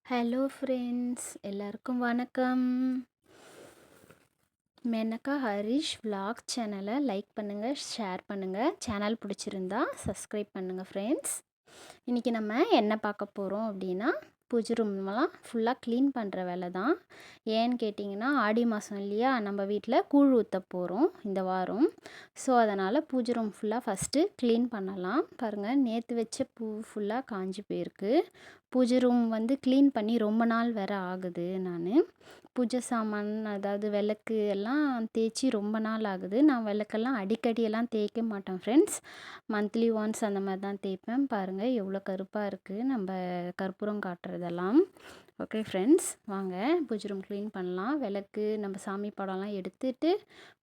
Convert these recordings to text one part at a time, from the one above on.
Hello friends, எல்லாருக்கும் வணக்கம். Menaka Harish vlog சேனலை லைக் பண்ணுங்கள், ஷேர் பண்ணுங்கள். சேனல் பிடிச்சிருந்தா சப்ஸ்கிரைப் பண்ணுங்கள் ஃப்ரெண்ட்ஸ். இன்றைக்கி நம்ம என்ன பார்க்க போகிறோம் அப்படின்னா, பூஜை ரூம்லாம் ஃபுல்லாக க்ளீன் பண்ணுற வேலை தான். ஏன்னு கேட்டிங்கன்னா, ஆடி மாதம் இல்லையா, நம்ம வீட்டில் கூழ் ஊற்ற போகிறோம் இந்த வாரம். ஸோ அதனால் பூஜை ரூம் ஃபுல்லாக ஃபஸ்ட்டு க்ளீன் பண்ணலாம். பாருங்கள், நேற்று வச்ச பூ ஃபுல்லாக காஞ்சி போயிருக்கு. பூஜை ரூம் வந்து க்ளீன் பண்ணி ரொம்ப நாள் வேறு ஆகுது. பூஜை சாமான், அதாவது விளக்கு எல்லாம் தேய்ச்சி ரொம்ப நாள் ஆகுது. நான் விளக்கெல்லாம் அடிக்கடியெல்லாம் தேய்க்க மாட்டேன் ஃப்ரெண்ட்ஸ். மந்த்லி ஒன்ஸ் அந்த மாதிரி தான் தேய்ப்பேன். பாருங்கள் எவ்வளோ கருப்பாக இருக்குது நம்ம கற்பூரம் காட்டுறதெல்லாம். ஓகே ஃப்ரெண்ட்ஸ், வாங்க பூஜை ரூம் க்ளீன் பண்ணலாம். விளக்கு, நம்ம சாமி படம்லாம் எடுத்துட்டு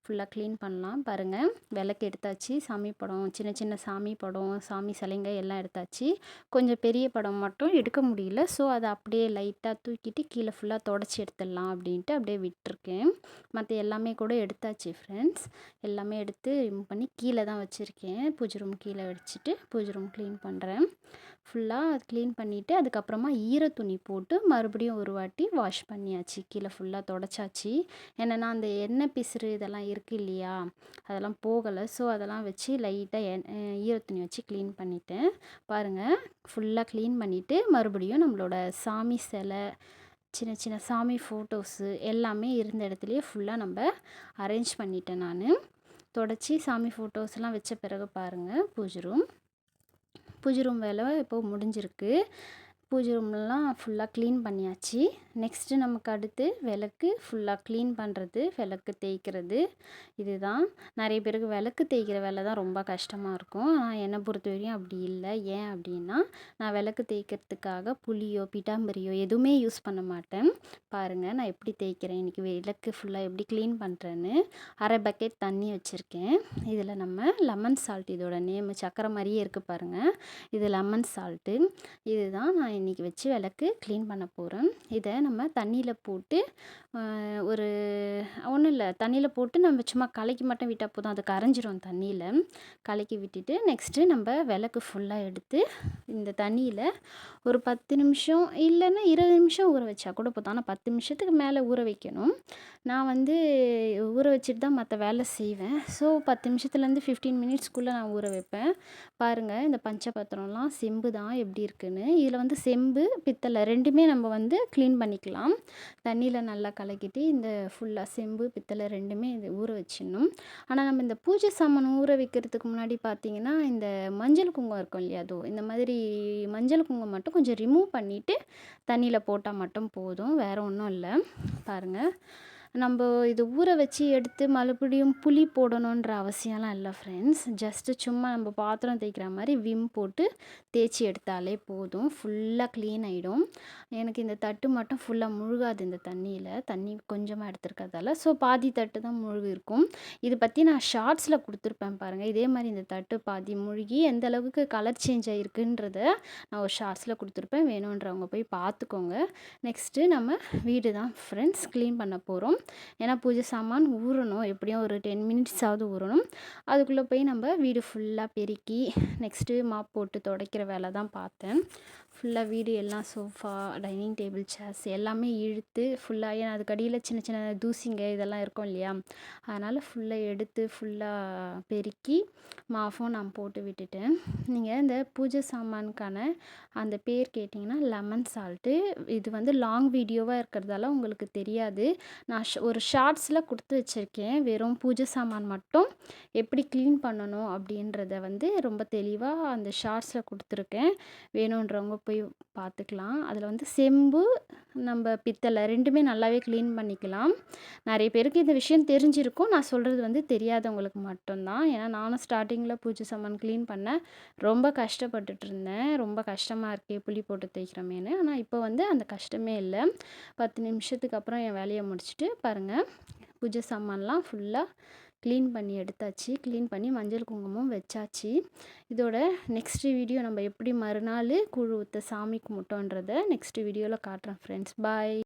ஃபுல்லாக க்ளீன் பண்ணலாம். பாருங்கள், விளக்கு எடுத்தாச்சு, சாமி படம், சின்ன சின்ன சாமி படம், சாமி சிலைங்க எல்லாம் எடுத்தாச்சு. கொஞ்சம் பெரிய படம் மட்டும் எடுக்க முடியல. ஸோ அதை அப்படியே லைட்டாக தூக்கிட்டு கீழே ஃபுல்லாக தொடச்சி எடுத்துடலாம் அப்படின்ட்டு அப்படியே விட்டுருக்கேன். மற்ற எல்லாமே கூட எடுத்தாச்சு ஃப்ரெண்ட்ஸ். எல்லாமே எடுத்து ரிமூவ் பண்ணி கீழே தான் வச்சுருக்கேன். பூஜை ரூம் கீழே வச்சுட்டு பூஜை ரூம் க்ளீன் பண்ணுறேன். ஃபுல்லாக க்ளீன் பண்ணிவிட்டு அதுக்கப்புறமா ஈர துணி போட்டு மறுபடியும் ஒரு வாட்டி வாஷ் பண்ணியாச்சு. கீழே ஃபுல்லாக தொடச்சாச்சு. என்னென்னா அந்த எண்ணெய் பிசுறு இதெல்லாம் இருக்குது இல்லையா, அதெல்லாம் போகலை. ஸோ அதெல்லாம் வச்சு லைட்டாக ஈர துணி வச்சு க்ளீன் பண்ணிட்டேன். பாருங்கள், ஃபுல்லாக க்ளீன் பண்ணிவிட்டு மறுபடியும் நம்மளோட சாமி சிலை, சின்ன சின்ன சாமி ஃபோட்டோஸு எல்லாமே இருந்த இடத்துலையே ஃபுல்லாக நம்ம அரேஞ்ச் பண்ணிட்டேன். நான் தொடச்சி சாமி ஃபோட்டோஸ்லாம் வச்ச பிறகு பாருங்கள், பூஜை ரூம் வேலை இப்போது முடிஞ்சிருக்கு. பூஜை ரூம்லாம் ஃபுல்லாக க்ளீன் பண்ணியாச்சு. நெக்ஸ்ட்டு நமக்கு அடுத்து விளக்கு ஃபுல்லாக க்ளீன் பண்ணுறது, விளக்கு தேய்க்கிறது. இதுதான் நிறைய பேருக்கு விளக்கு தேய்க்கிற வேலை தான் ரொம்ப கஷ்டமாக இருக்கும். ஆனால் என்னை பொறுத்த வரையும் அப்படி இல்லை. ஏன் அப்படின்னா, நான் விளக்கு தேய்க்கிறதுக்காக புளியோ பிட்டாம்பரியோ எதுவுமே யூஸ் பண்ண மாட்டேன். பாருங்கள் நான் எப்படி தேய்க்கிறேன், இன்றைக்கி விளக்கு ஃபுல்லாக எப்படி க்ளீன் பண்ணுறேன்னு. அரை பக்கெட் தண்ணி வச்சுருக்கேன். இதில் நம்ம லெமன் சால்ட், இதோட நேமு சக்கரை மாதிரியே இருக்குது பாருங்கள், இது லெமன் சால்ட்டு. இதுதான் நான் இன்றைக்கி வச்சு விளக்கு க்ளீன் பண்ண போகிறேன். இதை நம்ம தண்ணியில் போட்டு ஒரு ஒன்றும் இல்லை, தண்ணியில் போட்டு நம்ம சும்மா கலக்கி மட்டும் விட்டால் போதும், அது கரைஞ்சிரும். தண்ணியில் கலக்கி விட்டுட்டு நெக்ஸ்ட்டு நம்ம விளக்கு ஃபுல்லாக எடுத்து இந்த தண்ணியில் ஒரு 10 நிமிஷம் இல்லைன்னா 20 நிமிஷம் ஊற வச்சா கூட போதும். ஆனால் 10 நிமிஷத்துக்கு மேலே ஊற வைக்கணும். நான் வந்து ஊற வச்சுட்டு தான் மற்ற வேலை செய்வேன். ஸோ 10 நிமிஷத்துலேருந்து 15 மினிட்ஸ்க்குள்ளே நான் ஊற வைப்பேன். பாருங்கள், இந்த பஞ்சபாத்திரம்லாம் செம்பு தான் எப்படி இருக்குன்னு. இதில் வந்து செம்பு, பித்தளை ரெண்டுமே நம்ம வந்து க்ளீன் பண்ணிக்கலாம். தண்ணியில் நல்லா கலக்கிட்டு இந்த ஃபுல்லாக செம்பு, பித்தளை ரெண்டுமே இது ஊற வச்சிடணும். ஆனால் நம்ம இந்த பூஜை சாமான் ஊற வைக்கிறதுக்கு முன்னாடி பார்த்திங்கன்னா, இந்த மஞ்சள் குங்குமம் இருக்கும் இல்லையா, இந்த மாதிரி மஞ்சள் குங்குமம் மட்டும் கொஞ்சம் ரிமூவ் பண்ணிவிட்டு தண்ணியில் போட்டால் மட்டும் போதும், வேறு ஒன்றும் இல்லை. பாருங்கள், நம்ம இது ஊற வச்சு எடுத்து மறுபடியும் புளி போடணுன்ற அவசியம்லாம் இல்லை ஃப்ரெண்ட்ஸ். ஜஸ்ட்டு சும்மா நம்ம பாத்திரம் தேய்க்கிற மாதிரி விம் போட்டு தேய்ச்சி எடுத்தாலே போதும், ஃபுல்லாக க்ளீன் ஆகிடும். எனக்கு இந்த தட்டு மட்டும் ஃபுல்லாக முழுகாது இந்த தண்ணியில், தண்ணி கொஞ்சமாக எடுத்துருக்கிறதால. ஸோ பாதி தட்டு தான் முழுகு இருக்கும். இது பற்றி நான் ஷார்ட்ஸில் கொடுத்துருப்பேன் பாருங்கள். இதே மாதிரி இந்த தட்டு பாதி முழுகி எந்த அளவுக்கு கலர் சேஞ்ச் ஆகிருக்குன்றத நான் ஒரு ஷார்ட்ஸில் கொடுத்துருப்பேன், வேணுன்றவங்க போய் பார்த்துக்கோங்க. நெக்ஸ்ட்டு நம்ம வீடு தான் ஃப்ரெண்ட்ஸ் க்ளீன் பண்ண போகிறோம். ஏன்னா பூஜை சாமான் ஊறணும், எப்படியும் ஒரு 10 மினிட்ஸாவது ஊறணும். அதுக்குள்ளே போய் நம்ம வீடு ஃபுல்லாக பெருக்கி நெக்ஸ்ட்டு மாப் போட்டு துடைக்கிற வேலை தான் பார்த்தேன். ஃபுல்லாக வீடு எல்லாம் சோஃபா, டைனிங் டேபிள், சேர்ஸ் எல்லாமே இழுத்து ஃபுல்லாக, ஏன்னா அதுக்கு அடியில் சின்ன சின்ன தூசிங்க இதெல்லாம் இருக்கும் இல்லையா, அதனால் ஃபுல்லாக எடுத்து ஃபுல்லாக பெருக்கி மாஃபும் நான் போட்டு விட்டுட்டேன். நீங்கள் இந்த பூஜை சாமானுக்கான அந்த பேர் கேட்டிங்கன்னா லெமன் சால்ட்டு. இது வந்து லாங் வீடியோவாக இருக்கிறதால உங்களுக்கு தெரியாது. நான் ஒரு ஷார்ட்ஸில் கொடுத்து வச்சுருக்கேன். வெறும் பூஜை சாமான் மட்டும் எப்படி க்ளீன் பண்ணணும் அப்படின்றத வந்து ரொம்ப தெளிவாக அந்த ஷார்ட்ஸில் கொடுத்துருக்கேன். வேணுன்றவங்க போய் பார்த்துக்கலாம். அதில் வந்து செம்பு, நம்ம பித்தளை ரெண்டுமே நல்லாவே க்ளீன் பண்ணிக்கலாம். நிறைய பேருக்கு இந்த விஷயம் தெரிஞ்சிருக்கும், நான் சொல்கிறது வந்து தெரியாதவங்களுக்கு மட்டும்தான். ஏன்னா நானும் ஸ்டார்டிங்கில் பூஜை சாமான் க்ளீன் பண்ண ரொம்ப கஷ்டப்பட்டுட்டு இருந்தேன். ரொம்ப கஷ்டமாக இருக்கே புளி போட்டு தேய்க்கிறோமேனு. ஆனால் இப்போ வந்து அந்த கஷ்டமே இல்லை. 10 நிமிஷத்துக்கு அப்புறம் என் வேலையை முடிச்சுட்டு பாருங்கள், பூஜை சாமான்லாம் ஃபுல்லாக க்ளீன் பண்ணி எடுத்தாச்சு. க்ளீன் பண்ணி மஞ்சள் குங்குமம் வச்சாச்சு. இதோட நெக்ஸ்ட்டு வீடியோ நம்ம எப்படி மறுநாள் கூழ் ஊற்ற சாமி கும்பிட்டோன்றதை நெக்ஸ்ட்டு வீடியோவில் காட்டுறேன் ஃப்ரெண்ட்ஸ். பாய்.